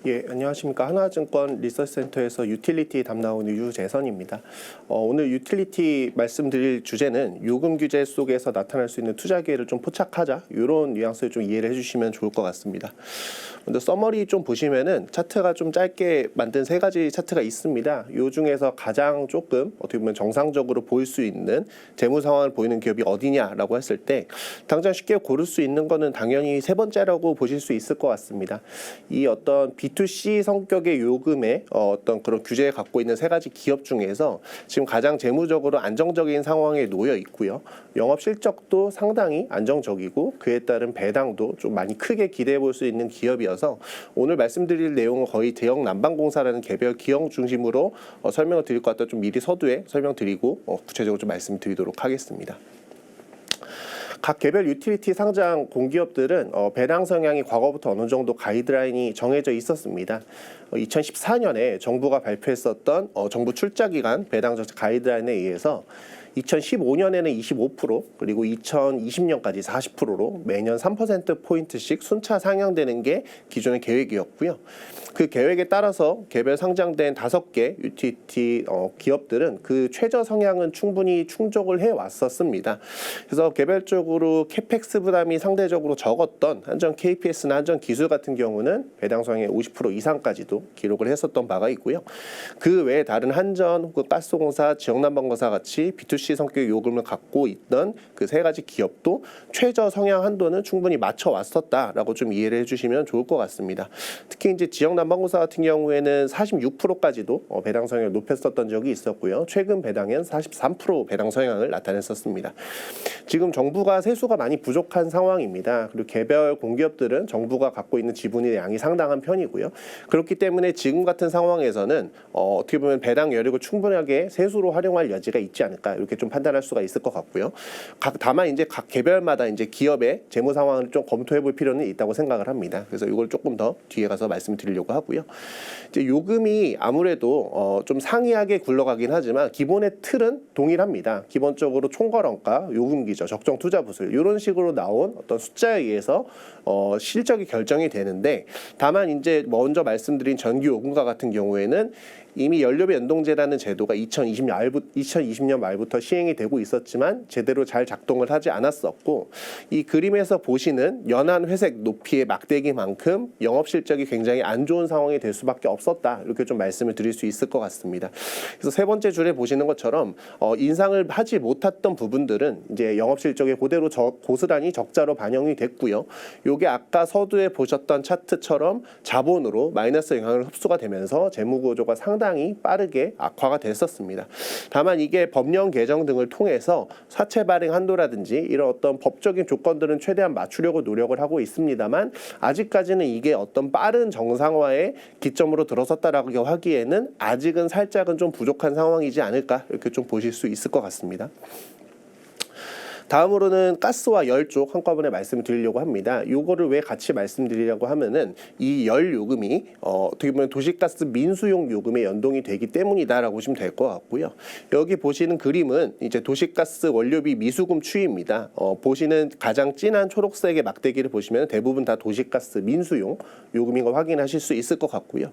예, 안녕하십니까. 하나증권 리서치센터에서 유틸리티 담당하는 유재선입니다. 오늘 유틸리티 말씀드릴 주제는 요금 규제 속에서 나타날 수 있는 투자 기회를 좀 포착하자, 이런 뉘앙스를 좀 이해를 해주시면 좋을 것 같습니다. 먼저 서머리 좀 보시면은 차트가 좀 짧게 만든 세 가지 차트가 있습니다. 요 중에서 가장 조금 어떻게 보면 정상적으로 보일 수 있는 재무 상황을 보이는 기업이 어디냐라고 했을 때 당장 쉽게 고를 수 있는 거는 당연히 세 번째라고 보실 수 있을 것 같습니다. 이 어떤 B2C 성격의 요금의 어떤 그런 규제에 갖고 있는 세 가지 기업 중에서 지금 가장 재무적으로 안정적인 상황에 놓여 있고요. 영업 실적도 상당히 안정적이고 그에 따른 배당도 좀 많이 크게 기대해 볼 수 있는 기업이어서 오늘 말씀드릴 내용은 거의 대형 난방공사라는 개별 기업 중심으로 설명을 드릴 것 같아 좀 미리 서두에 설명드리고 구체적으로 좀 말씀드리도록 하겠습니다. 각 개별 유틸리티 상장 공기업들은 배당 성향이 과거부터 어느 정도 가이드라인이 정해져 있었습니다. 2014년에 정부가 발표했었던 정부 출자기간 배당 정책 가이드라인에 의해서 2015년에는 25% 그리고 2020년까지 40%로 매년 3%포인트씩 순차 상향되는 게 기존의 계획이었고요. 그 계획에 따라서 개별 상장된 5개 유틸리티 기업들은 그 최저 성향은 충분히 충족을 해왔었습니다. 그래서 개별적으로 캐펙스 부담이 상대적으로 적었던 한전 KPS나 한전 기술 같은 경우는 배당 성향의 50% 이상까지도 기록을 했었던 바가 있고요. 그 외에 다른 한전 혹은 가스공사, 지역난방공사 같이 B2C 성격의 요금을 갖고 있던 그 세 가지 기업도 최저 성향 한도는 충분히 맞춰왔었다라고 좀 이해를 해주시면 좋을 것 같습니다. 특히 이제 지역난방공사 같은 경우에는 46%까지도 배당 성향을 높였었던 적이 있었고요. 최근 배당은 43% 배당 성향을 나타냈었습니다. 지금 정부가 세수가 많이 부족한 상황입니다. 그리고 개별 공기업들은 정부가 갖고 있는 지분의 양이 상당한 편이고요. 그렇기 때문에 지금 같은 상황에서는 어떻게 보면 배당 여력을 충분하게 세수로 활용할 여지가 있지 않을까 이렇게 좀 판단할 수가 있을 것 같고요. 다만 이제 각 개별마다 이제 기업의 재무 상황을 좀 검토해 볼 필요는 있다고 생각을 합니다. 그래서 이걸 조금 더 뒤에 가서 말씀드리려고 하고요. 이제 요금이 아무래도 좀 상이하게 굴러가긴 하지만 기본의 틀은 동일합니다. 기본적으로 총거래원가, 요금기저, 적정 투자 부술 이런 식으로 나온 어떤 숫자에 의해서 실적이 결정이 되는데 다만 이제 먼저 말씀드린 전기 요금과 같은 경우에는 이미 연료비 연동제라는 제도가 2020년 말부터 시행이 되고 있었지만 제대로 잘 작동을 하지 않았었고 이 그림에서 보시는 연한 회색 높이의 막대기만큼 영업 실적이 굉장히 안 좋은 상황이 될 수밖에 없었다 이렇게 좀 말씀을 드릴 수 있을 것 같습니다. 그래서 세 번째 줄에 보시는 것처럼 인상을 하지 못했던 부분들은 이제 영업 실적이 그대로 고스란히 적자로 반영이 됐고요. 요게 아까 서두에 보셨던 차트처럼 자본으로 마이너스 영향을 흡수가 되면서 재무 구조가 상당히 빠르게 악화가 됐었습니다. 다만 이게 법령 개정 등을 통해서 사채 발행 한도라든지 이런 어떤 법적인 조건들은 최대한 맞추려고 노력을 하고 있습니다만 아직까지는 이게 어떤 빠른 정상화의 기점으로 들어섰다라고 하기에는 아직은 살짝은 좀 부족한 상황이지 않을까 이렇게 좀 보실 수 있을 것 같습니다. 다음으로는 가스와 열 쪽 한꺼번에 말씀을 드리려고 합니다. 요거를 왜 같이 말씀드리려고 하면은 이 열 요금이 어떻게 보면 도시가스 민수용 요금에 연동이 되기 때문이다라고 보시면 될 것 같고요. 여기 보시는 그림은 이제 도시가스 원료비 미수금 추이입니다. 보시는 가장 진한 초록색의 막대기를 보시면 대부분 다 도시가스 민수용 요금인 거 확인하실 수 있을 것 같고요.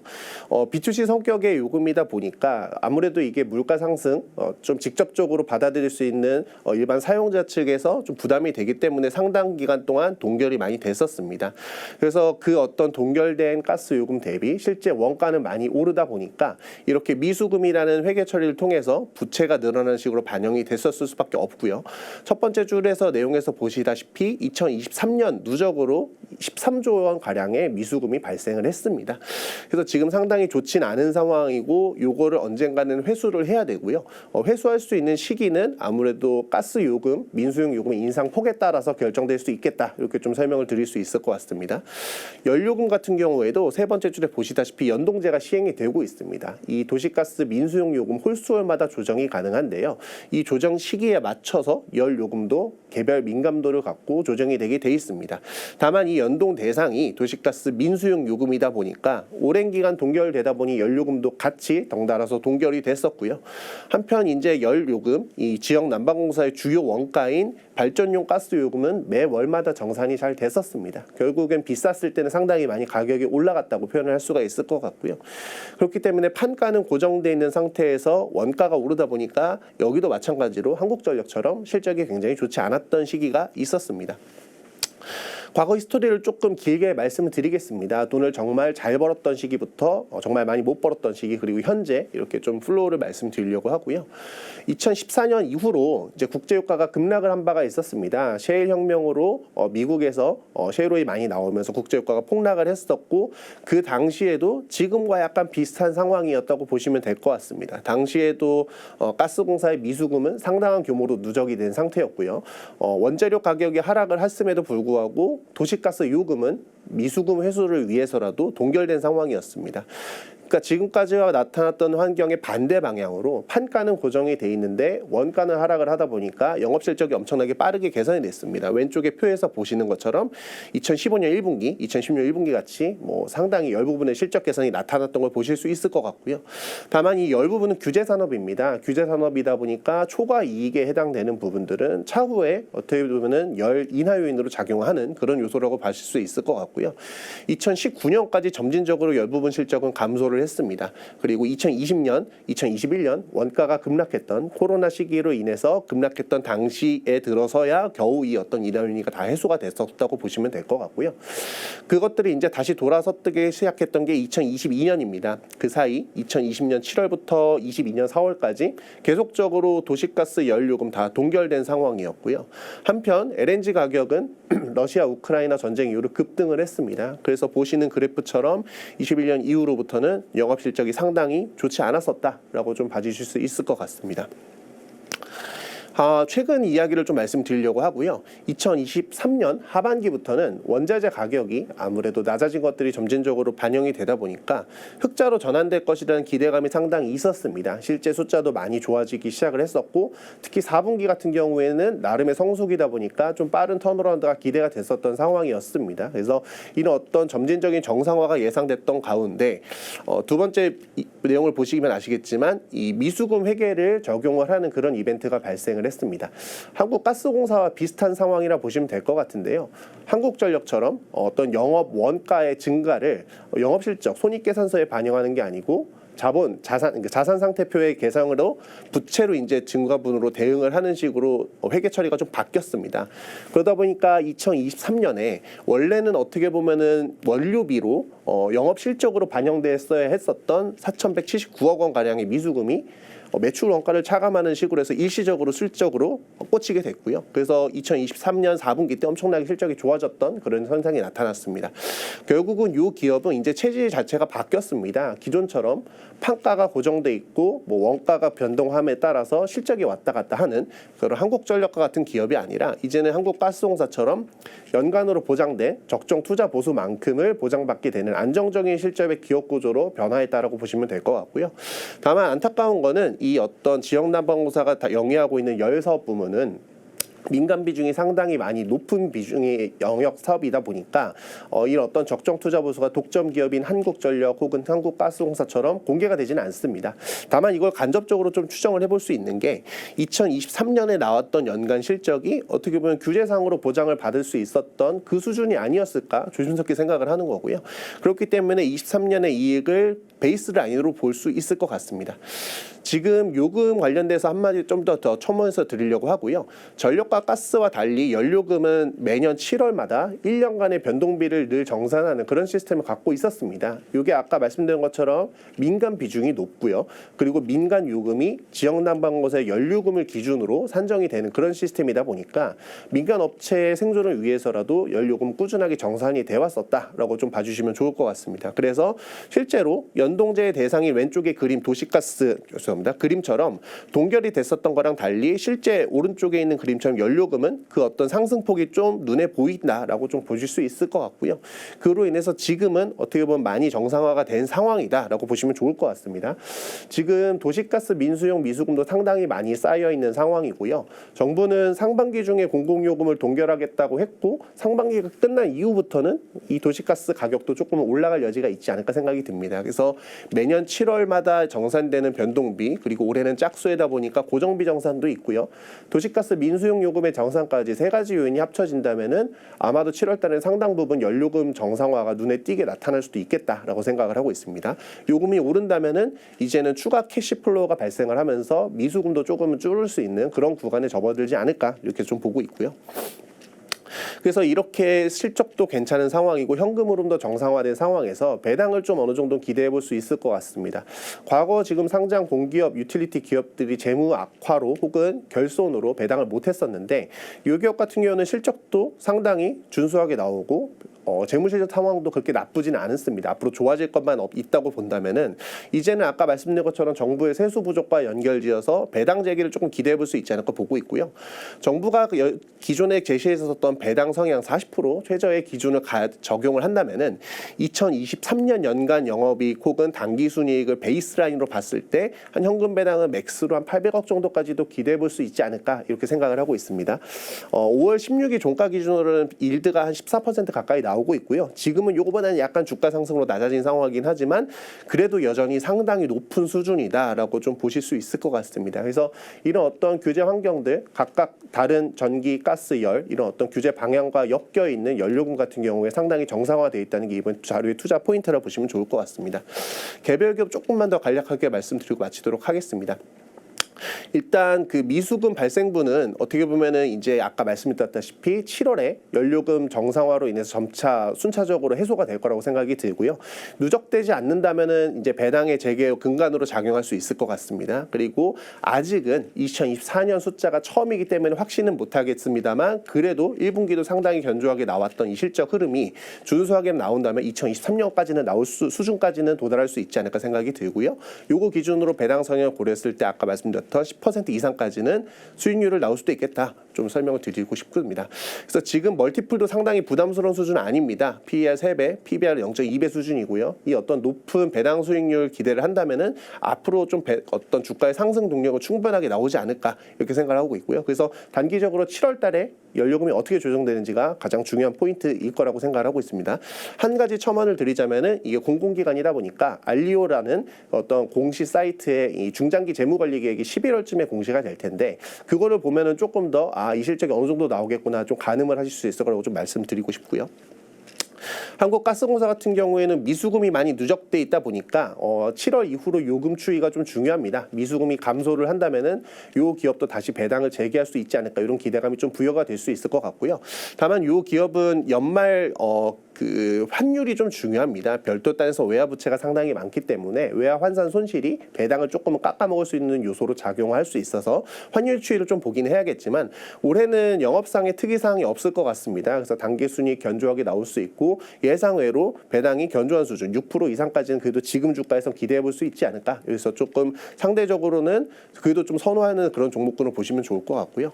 B2C 성격의 요금이다 보니까 아무래도 이게 물가 상승 좀 직접적으로 받아들일 수 있는 일반 사용자 측에서 좀 부담이 되기 때문에 상당 기간 동안 동결이 많이 됐었습니다. 그래서 그 어떤 동결된 가스 요금 대비 실제 원가는 많이 오르다 보니까 이렇게 미수금이라는 회계 처리를 통해서 부채가 늘어나는 식으로 반영이 됐었을 수밖에 없고요. 첫 번째 줄에서 내용에서 보시다시피 2023년 누적으로 13조 원 가량의 미수금이 발생을 했습니다. 그래서 지금 상당히 좋진 않은 상황이고 요거를 언젠가는 회수를 해야 되고요. 회수할 수 있는 시기는 아무래도 가스 요금, 민수용 요금의 인상폭에 따라서 결정될 수 있겠다. 이렇게 좀 설명을 드릴 수 있을 것 같습니다. 연료금 같은 경우에도 세 번째 줄에 보시다시피 연동제가 시행이 되고 있습니다. 이 도시가스 민수용 요금 홀수월마다 조정이 가능한데요. 이 조정 시기에 맞춰서 연료금도 개별 민감도를 갖고 조정이 되게 돼 있습니다. 다만 이 연동 대상이 도시가스 민수용 요금이다 보니까 오랜 기간 동결되다 보니 연료금도 같이 덩달아서 동결이 됐었고요. 한편 이제 연료금, 이 지역 난방공사의 주요 원가인 주제인 발전용 가스 요금은 매월마다 정산이 잘 됐었습니다. 결국엔 비쌌을 때는 상당히 많이 가격이 올라갔다고 표현을 할 수가 있을 것 같고요. 그렇기 때문에 판가는 고정되어 있는 상태에서 원가가 오르다 보니까 여기도 마찬가지로 한국전력처럼 실적이 굉장히 좋지 않았던 시기가 있었습니다. 과거 히스토리를 조금 길게 말씀을 드리겠습니다. 돈을 정말 잘 벌었던 시기부터 정말 많이 못 벌었던 시기, 그리고 현재 이렇게 좀 플로우를 말씀드리려고 하고요. 2014년 이후로 이제 국제유가가 급락을 한 바가 있었습니다. 셰일 혁명으로 미국에서 셰일 오일이 많이 나오면서 국제유가가 폭락을 했었고, 그 당시에도 지금과 약간 비슷한 상황이었다고 보시면 될 것 같습니다. 당시에도 가스공사의 미수금은 상당한 규모로 누적이 된 상태였고요. 원재료 가격이 하락을 했음에도 불구하고 도시가스 요금은 미수금 회수를 위해서라도 동결된 상황이었습니다. 그러니까 지금까지와 나타났던 환경의 반대 방향으로 판가는 고정이 돼 있는데 원가는 하락을 하다 보니까 영업 실적이 엄청나게 빠르게 개선이 됐습니다. 왼쪽에 표에서 보시는 것처럼 2015년 1분기, 2016년 1분기 같이 상당히 열부분의 실적 개선이 나타났던 걸 보실 수 있을 것 같고요. 다만 이 열부분은 규제 산업입니다. 규제 산업이다 보니까 초과 이익에 해당되는 부분들은 차후에 어떻게 보면은 열 인하 요인으로 작용하는 그런 요소라고 보실 수 있을 것 같고요. 2019년까지 점진적으로 열부분 실적은 감소를 했습니다. 그리고 2020년, 2021년 원가가 급락했던 코로나 시기로 인해서 급락했던 당시에 들어서야 겨우 이 어떤 인하 요인이 다 해소가 됐었다고 보시면 될 것 같고요. 그것들이 이제 다시 돌아서기 시작했던 게 2022년입니다. 그 사이 2020년 7월부터 22년 4월까지 계속적으로 도시가스 연료금 다 동결된 상황이었고요. 한편 LNG 가격은 러시아 우크라이나 전쟁 이후로 급등을 했습니다. 그래서 보시는 그래프처럼 21년 이후로부터는 영업 실적이 상당히 좋지 않았었다라고 좀 봐주실 수 있을 것 같습니다. 최근 이야기를 좀 말씀드리려고 하고요. 2023년 하반기부터는 원자재 가격이 아무래도 낮아진 것들이 점진적으로 반영이 되다 보니까 흑자로 전환될 것이라는 기대감이 상당히 있었습니다. 실제 숫자도 많이 좋아지기 시작을 했었고, 특히 4분기 같은 경우에는 나름의 성수기다 보니까 좀 빠른 턴어라운드가 기대가 됐었던 상황이었습니다. 그래서 이런 어떤 점진적인 정상화가 예상됐던 가운데 두 번째 내용을 보시면 아시겠지만 이 미수금 회계를 적용을 하는 그런 이벤트가 발생을 했습니다. 한국가스공사와 비슷한 상황이라 보시면 될 것 같은데요. 한국전력처럼 어떤 영업 원가의 증가를 영업실적, 손익계산서에 반영하는 게 아니고 자산 상태표의 개성으로 부채로 이제 증가분으로 대응을 하는 식으로 회계 처리가 좀 바뀌었습니다. 그러다 보니까 2023년에 원래는 어떻게 보면은 원료비로 영업 실적으로 반영됐어야 했었던 4,179억 원 가량의 미수금이 매출 원가를 차감하는 식으로 해서 일시적으로 실적으로 꽂히게 됐고요. 그래서 2023년 4분기 때 엄청나게 실적이 좋아졌던 그런 현상이 나타났습니다. 결국은 이 기업은 이제 체질 자체가 바뀌었습니다. 기존처럼 판가가 고정돼 있고 원가가 변동함에 따라서 실적이 왔다 갔다 하는 그런 한국전력과 같은 기업이 아니라 이제는 한국가스공사처럼 연간으로 보장된 적정 투자 보수만큼을 보장받게 되는 안정적인 실적의 기업 구조로 변화했다라고 보시면 될 것 같고요. 다만 안타까운 거는 이 어떤 지역난방공사가 다 영위하고 있는 열사업 부문은 민간 비중이 상당히 많이 높은 비중의 영역 사업이다 보니까 이런 어떤 적정 투자 보수가 독점 기업인 한국전력 혹은 한국가스공사처럼 공개가 되지는 않습니다. 다만 이걸 간접적으로 좀 추정을 해볼 수 있는 게 2023년에 나왔던 연간 실적이 어떻게 보면 규제상으로 보장을 받을 수 있었던 그 수준이 아니었을까 조심스럽게 생각을 하는 거고요. 그렇기 때문에 23년의 이익을 베이스 라인으로 볼 수 있을 것 같습니다. 지금 요금 관련돼서 한마디 좀 더 첨언해서 드리려고 하고요. 전력과 가스와 달리 연료금은 매년 7월마다 1년간의 변동비를 늘 정산하는 그런 시스템을 갖고 있었습니다. 이게 아까 말씀드린 것처럼 민간 비중이 높고요. 그리고 민간 요금이 지역난방공사의 연료금을 기준으로 산정이 되는 그런 시스템이다 보니까 민간 업체의 생존을 위해서라도 연료금 꾸준하게 정산이 되어 왔었다라고 좀 봐주시면 좋을 것 같습니다. 그래서 실제로 연동제의 대상이 왼쪽의 그림 그림처럼 동결이 됐었던 거랑 달리 실제 오른쪽에 있는 그림처럼 연료금은 그 어떤 상승폭이 좀 눈에 보인다라고 좀 보실 수 있을 것 같고요. 그로 인해서 지금은 어떻게 보면 많이 정상화가 된 상황이다라고 보시면 좋을 것 같습니다. 지금 도시가스 민수용 미수금도 상당히 많이 쌓여 있는 상황이고요. 정부는 상반기 중에 공공요금을 동결하겠다고 했고 상반기가 끝난 이후부터는 이 도시가스 가격도 조금 올라갈 여지가 있지 않을까 생각이 듭니다. 그래서 매년 7월마다 정산되는 변동비, 그리고 올해는 짝수에다 보니까 고정비 정산도 있고요. 도시가스 민수용 요금의 정산까지 세 가지 요인이 합쳐진다면은 아마도 7월 달에 상당 부분 연료금 정상화가 눈에 띄게 나타날 수도 있겠다라고 생각을 하고 있습니다. 요금이 오른다면은 이제는 추가 캐시플로우가 발생을 하면서 미수금도 조금은 줄을 수 있는 그런 구간에 접어들지 않을까 이렇게 좀 보고 있고요. 그래서 이렇게 실적도 괜찮은 상황이고 현금 흐름도 정상화된 상황에서 배당을 좀 어느 정도 기대해 볼 수 있을 것 같습니다. 과거 지금 상장 공기업, 유틸리티 기업들이 재무 악화로 혹은 결손으로 배당을 못했었는데 이 기업 같은 경우는 실적도 상당히 준수하게 나오고 재무실적 상황도 그렇게 나쁘지는 않습니다. 앞으로 좋아질 것만 있다고 본다면은 이제는 아까 말씀드린 것처럼 정부의 세수 부족과 연결지어서 배당 재개를 조금 기대해 볼 수 있지 않을까 보고 있고요. 정부가 기존에 제시했었던 배당 성향 40% 최저의 기준을 적용을 한다면은 2023년 연간 영업이익 혹은 당기순이익을 베이스라인으로 봤을 때 한 현금 배당은 맥스로 한 800억 정도까지도 기대해 볼 수 있지 않을까 이렇게 생각을 하고 있습니다. 5월 16일 종가 기준으로는 일드가 한 14% 가까이 나오고 있고요. 지금은 요거보다는 약간 주가 상승으로 낮아진 상황이긴 하지만 그래도 여전히 상당히 높은 수준이다라고 좀 보실 수 있을 것 같습니다. 그래서 이런 어떤 규제 환경들 각각 다른 전기, 가스, 열 이런 어떤 규제 방향과 엮여 있는 연료금 같은 경우에 상당히 정상화되어 있다는 게 이번 자료의 투자 포인트라고 보시면 좋을 것 같습니다. 개별 기업 조금만 더 간략하게 말씀드리고 마치도록 하겠습니다. 일단 그 미수금 발생분은 어떻게 보면은 이제 아까 말씀드렸다시피 7월에 연료금 정상화로 인해서 점차 순차적으로 해소가 될 거라고 생각이 들고요. 누적되지 않는다면은 이제 배당의 재개 근간으로 작용할 수 있을 것 같습니다. 그리고 아직은 2024년 숫자가 처음이기 때문에 확신은 못하겠습니다만 그래도 1분기도 상당히 견조하게 나왔던 이 실적 흐름이 준수하게 나온다면 2023년까지는 나올 수준까지는 도달할 수 있지 않을까 생각이 들고요. 요거 기준으로 배당 성향을 고려했을 때 아까 말씀드렸던 10% 이상까지는 수익률을 나올 수도 있겠다. 좀 설명을 드리고 싶습니다. 그래서 지금 멀티플도 상당히 부담스러운 수준은 아닙니다. PER 3배, PBR 0.2배 수준이고요. 이 어떤 높은 배당 수익률 기대를 한다면은 앞으로 좀 어떤 주가의 상승 동력은 충분하게 나오지 않을까 이렇게 생각을 하고 있고요. 그래서 단기적으로 7월 달에 연료금이 어떻게 조정되는지가 가장 중요한 포인트일 거라고 생각을 하고 있습니다. 한 가지 첨언을 드리자면은 이게 공공기관이다 보니까 알리오라는 어떤 공시 사이트의 이 중장기 재무관리 계획이 11월쯤에 공시가 될 텐데 그거를 보면은 조금 더 이 실적이 어느 정도 나오겠구나 좀 가늠을 하실 수 있을 거라고 좀 말씀드리고 싶고요. 한국가스공사 같은 경우에는 미수금이 많이 누적돼 있다 보니까 7월 이후로 요금 추이가 좀 중요합니다. 미수금이 감소를 한다면은 요 기업도 다시 배당을 재개할 수 있지 않을까 이런 기대감이 좀 부여가 될 수 있을 것 같고요. 다만 요 기업은 연말 그 환율이 좀 중요합니다. 별도 단에서 외화 부채가 상당히 많기 때문에 외화 환산 손실이 배당을 조금 깎아먹을 수 있는 요소로 작용할 수 있어서 환율 추이를 좀 보긴 해야겠지만 올해는 영업상의 특이사항이 없을 것 같습니다. 그래서 단기순이익 견조하게 나올 수 있고 예상외로 배당이 견조한 수준 6% 이상까지는 그래도 지금 주가에서 기대해 볼 수 있지 않을까. 그래서 조금 상대적으로는 그래도 좀 선호하는 그런 종목군을 보시면 좋을 것 같고요.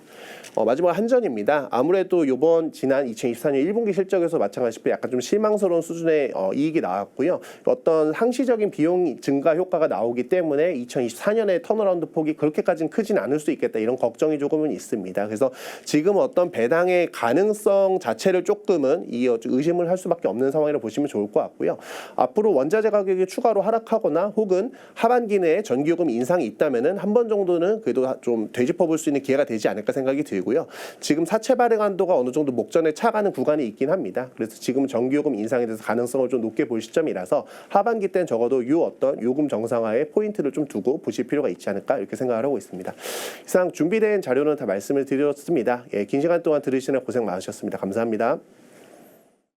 마지막 한전입니다. 아무래도 지난 2024년 1분기 실적에서 마찬가지로 약간 좀 실망스러운 수준의 이익이 나왔고요. 어떤 상시적인 비용 증가 효과가 나오기 때문에 2024년에 턴어라운드 폭이 그렇게까지는 크진 않을 수 있겠다 이런 걱정이 조금은 있습니다. 그래서 지금 어떤 배당의 가능성 자체를 조금은 의심을 할 수밖에 없는 상황이라고 보시면 좋을 것 같고요. 앞으로 원자재 가격이 추가로 하락하거나 혹은 하반기 내에 전기요금 인상이 있다면은 한 번 정도는 그래도 좀 되짚어 볼 수 있는 기회가 되지 않을까 생각이 들고요. 지금 사채 발행 한도가 어느 정도 목전에 차가는 구간이 있긴 합니다. 그래서 지금 전기요금 인상에 대해서 가능성을 좀 높게 볼 시점이라서 하반기 때는 적어도 어떤 요금 정상화에 포인트를 좀 두고 보실 필요가 있지 않을까 이렇게 생각을 하고 있습니다. 이상 준비된 자료는 다 말씀을 드렸습니다. 긴 시간 동안 들으시느라 고생 많으셨습니다. 감사합니다.